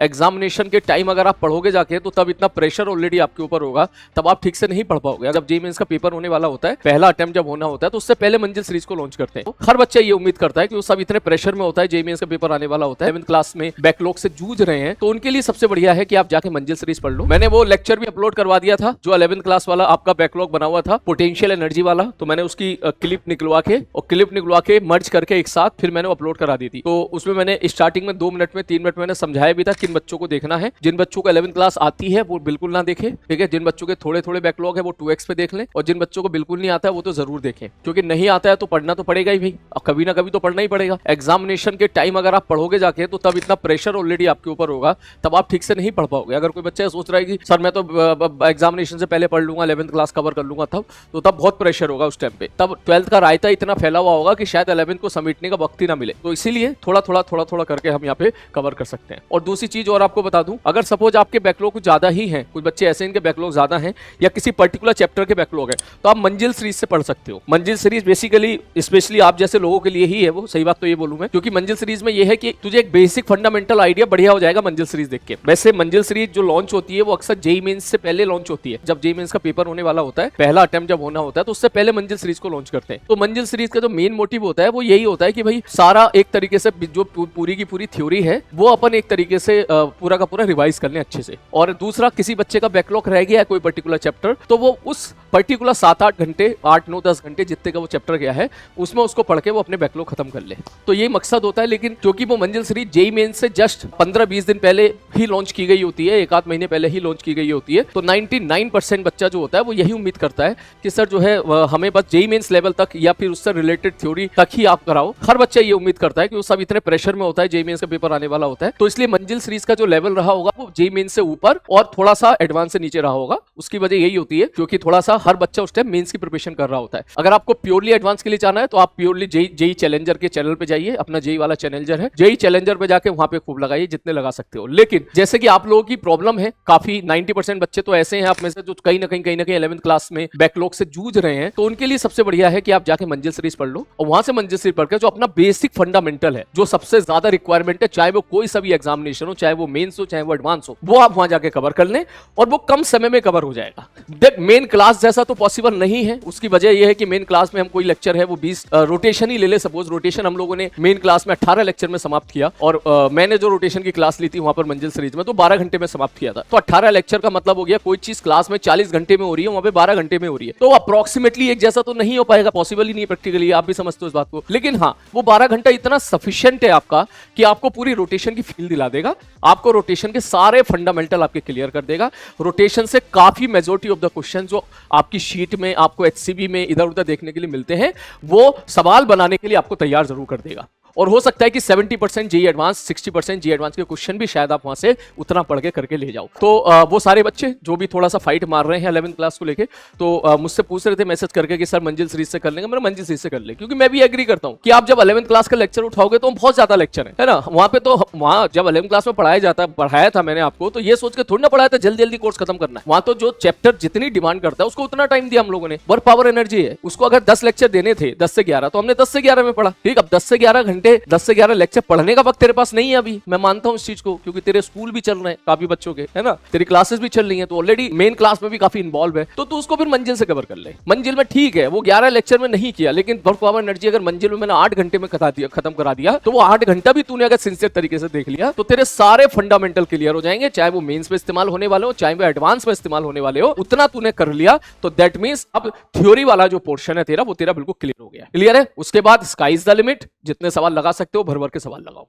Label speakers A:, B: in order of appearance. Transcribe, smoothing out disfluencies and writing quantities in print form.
A: Examination के time अगर आप पढ़ोगे जाके तो तब इतना प्रेशर ऑलरेडी आपके ऊपर होगा, तब आप ठीक से नहीं पढ़ पाओगे। जब जेईई मेंस का पेपर होने वाला होता है, पहला अटेम्प्ट जब होना होता है, तो उससे पहले मंजिल सीरीज को लॉन्च करते हैं। तो हर बच्चा ये उम्मीद करता है कि वो सब इतने प्रेशर में होता है, जेईई मेंस का पेपर आने वाला होता है, 11th क्लास में बैकलॉग से जूझ रहे हैं, तो उनके लिए सबसे बढ़िया है कि आप जाके मंजिल सीरीज पढ़ लो। मैंने वो लेक्चर भी अपलोड करवा दिया था जो 11th क्लास वाला आपका बैकलॉग बना हुआ था, पोटेंशियल एनर्जी वाला, तो मैंने उसकी क्लिप निकलवा के मर्ज करके एक साथ फिर मैंने अपलोड करा दी थी। तो उसमें मैंने स्टार्टिंग में 2 मिनट में 3 मिनट मैंने समझाया भी था किन बच्चों को देखना है। जिन बच्चों को 11th क्लास आती है वो बिल्कुल ना देखे, ठीक है। जिन बच्चों के थोड़े थोड़े बैकलॉग है वो 2x पे देख लें, और जिन बच्चों को बिल्कुल नहीं आता है वो तो जरूर देखें, क्योंकि नहीं आता है तो पढ़ना तो पड़ेगा ही भाई, कभी ना कभी तो पढ़ना ही पड़ेगा। एग्जामिनेशन के टाइम अगर आप पढ़ोगे जाके तो तब इतना प्रेशर ऑलरेडी आपके ऊपर होगा, तब आप ठीक से नहीं पढ़ पाओगे। अगर कोई बच्चा सोच रहा है कि सर मैं तो एग्जामिनेशन से पहले पढ़ लूंगा, 11th क्लास कवर कर लूंगा, तब बहुत प्रेशर होगा उस टाइम पे, तब 12th का रायता इतना फैला हुआ होगा कि शायद 11th को समेटने का वक्त ही ना मिले। तो इसीलिए थोड़ा थोड़ा करके हम यहाँ पे कवर कर सकते हैं। और दूसरी चीज और आपको बता दूं, अगर सपोज आपके बैकलॉग कुछ ज्यादा ही हैं, कुछ बच्चे ऐसे इनके बैकलॉग ज्यादा हैं या किसी पर्टिकुलर चैप्टर के बैकलॉग है, तो आप मंजिल सीरीज से पढ़ सकते हो। मंजिल सीरीज बेसिकली स्पेशली आप जैसे लोगों के लिए ही है, वो सही बात तो ये बोलूं मैं, क्योंकि मंजिल सीरीज में ये है कि तुझे एक बेसिक फंडामेंटल आइडिया बढ़िया हो जाएगा मंजिल सीरीज देख के। वैसे मंजिल सीरीज जो लॉन्च होती है वो अक्सर जेईई मेंस से पहले लॉन्च होती है। जब जेईई मेंस का पेपर होने वाला होता है, पहला अटेम्प्ट जब होना होता है, तो उससे पहले मंजिल सीरीज को लॉन्च करते हैं। तो मंजिल सीरीज का जो मेन मोटिव होता है वो यही होता है कि भाई सारा एक तरीके से जो पूरी की पूरी थ्योरी है वो अपन एक तरीके से पूरा का पूरा रिवाइज कर लें अच्छे से। और दूसरा, किसी बच्चे का बैकलॉग रह गया है कोई पर्टिकुलर चैप्टर, तो वो उस पर्टिकुलर 7-8 घंटे, 8-9-10 घंटे जितने का वो चैप्टर गया है उसमें उसको पढ़ के वो अपने बैकलॉग खत्म कर ले। तो यही मकसद होता है। लेकिन क्योंकि वो मंजिल सीरीज जेईई मेंस से जस्ट 15-20 दिन पहले ही लॉन्च की गई होती है, 1-8 महीने पहले ही लॉन्च की गई होती है, तो 99% बच्चा जो होता है वो यही उम्मीद करता है कि सर जो है हमें बस जेईई मेंस लेवल तक या फिर उससे रिलेटेड थ्योरी तक ही आप कराओ। हर बच्चा ये उम्मीद करता है कि वो सब इतने प्रेशर में होता है, जेईई मेंस का पेपर आने वाला होता है, तो इसलिए मंजिल सीरीज का जो लेवल रहा होगा वो जेईई मेंस से ऊपर और थोड़ा सा एडवांस से नीचे रहा होगा। उसकी वजह यही होती है क्योंकि थोड़ा सा हर बच्चा उस टाइम मेंस की प्रिपरेशन कर रहा होता है। अगर आपको प्योरली एडवांस के लिए जाना है तो आप प्योरली जेईई चैलेंजर के चैनल पे जाइए, अपना जेईई वाला चैलेंजर है, जेईई चैलेंजर पे जाके वहां पे खूब लगाइए जितने लगा सकते हो। लेकिन जैसे कि आप लोगों की प्रॉब्लम है, काफी 90% बच्चे तो ऐसे हैं आप में से जो कहीं ना कहीं 11th क्लास में बैकलॉग से जूझ रहे हैं, तो उनके लिए सबसे बढ़िया है कि आप जाके मंजिल सीरीज पढ़ लो, और वहां से मंजिल सीरीज पढ़कर जो अपना बेसिक फंडामेंटल है, जो सबसे ज्यादा रिक्वायरमेंट है, चाहे वो कोई सा भी एग्जामिनेशन हो, चाहे वो मेंस हो, चाहे वो एडवांस हो, वो आप वहां जाके कवर कर लें और वो कम समय में कवर हो जाएगा। देख, मेन क्लास जैसा तो पॉसिबल नहीं है। उसकी वजह यह है कि मेन क्लास में हम कोई लेक्चर है वो 20 रोटेशन ही ले ले। सपोज रोटेशन हम लोगों ने मेन क्लास में 18 लेक्चर में समाप्त किया, और मैंने जो रोटेशन की क्लास ली थी वहां पर मंजिल सीरीज में तो 12 घंटे में समाप्त किया था। तो 18 लेक्चर का मतलब हो गया कोई चीज क्लास में 40 घंटे में हो रही है, वहां पे 12 घंटे में हो रही है, तो अप्रोक्सीमेटली एक जैसा तो नहीं हो पाएगा, पॉसिबल ही नहीं प्रैक्टिकली, आप भी समझते हो इस बात को। लेकिन हाँ, वो 12 घंटा इतना सफिशिएंट है आपका कि आपको पूरी रोटेशन की फील दिला देगा, आपको रोटेशन के सारे फंडामेंटल आपके क्लियर कर देगा। रोटेशन से काफी मेजॉरिटी ऑफ द क्वेश्चन जो आपकी शीट में, आपको एचसीबी में इधर उधर देखने के लिए मिलते हैं, वो सवाल बनाने के लिए आपको तैयार जरूर कर देगा। और हो सकता है कि 70% जेईई एडवांस, 60% जेईई एडवांस के क्वेश्चन भी शायद आप वहां से उतना पढ़ के करके ले जाओ। तो वो सारे बच्चे जो भी थोड़ा सा फाइट मार रहे हैं 11th क्लास को लेके, तो मुझसे पूछ रहे थे मैसेज करके कि सर मंजिल सीरीज से कर लेंगे। मैंने मंजिल सीरीज से कर ले, क्योंकि मैं भी एग्री करता हूं कि आप जब 11th क्लास का लेक्चर उठाओगे तो बहुत ज्यादा लेक्चर है ना वहां पे। तो वहां जब 11th क्लास में पढ़ाया था मैंने आपको, तो ये सोच के थोड़ी ना पढ़ाया था जल्दी जल्दी कोर्स खत्म करना है। वहां तो जो चैप्टर जितनी डिमांड करता है उसको उतना टाइम दिया हम लोगों ने। वर्क पावर एनर्जी है, उसको अगर 10 लेक्चर देने थे 10 से 11, तो हमने 10 से 11 में पढ़ा। ठीक, अब 10 से 11 घंटे, 10 से 11 लेक्चर पढ़ने का वक्त तेरे पास नहीं है अभी। मैं मानता हूं इस चीज को, क्योंकि तेरे स्कूल भी चल रहे हैं काफी बच्चों के, है ना, तेरी क्लासेस भी चल रही हैं, तो ऑलरेडी मेन क्लास में भी काफी इन्वॉल्व है, तो तू उसको फिर मंजिल से कवर कर ले। मंजिल में ठीक है वो 11 लेक्चर में नहीं किया, लेकिन वर्क पावर एनर्जी अगर मंजिल में मैंने 8 घंटे में खत्म करा दिया, तो वो 8 घंटा भी तूने अगर सिंसियर तरीके से देख लिया तो तेरे सारे फंडामेंटल क्लियर हो जाएंगे, चाहे वो मेंस में इस्तेमाल होने वाले हो, चाहे वो एडवांस में इस्तेमाल होने वाले हो। उतना तूने कर लिया तो दैट मींस अब थ्योरी वाला जो पोर्शन है तेरा, वो तेरा बिल्कुल क्लियर हो गया। क्लियर है? उसके बाद स्काई इज द लिमिट, जितने सवाल लगा सकते हो भर भर के सवाल लगाओ।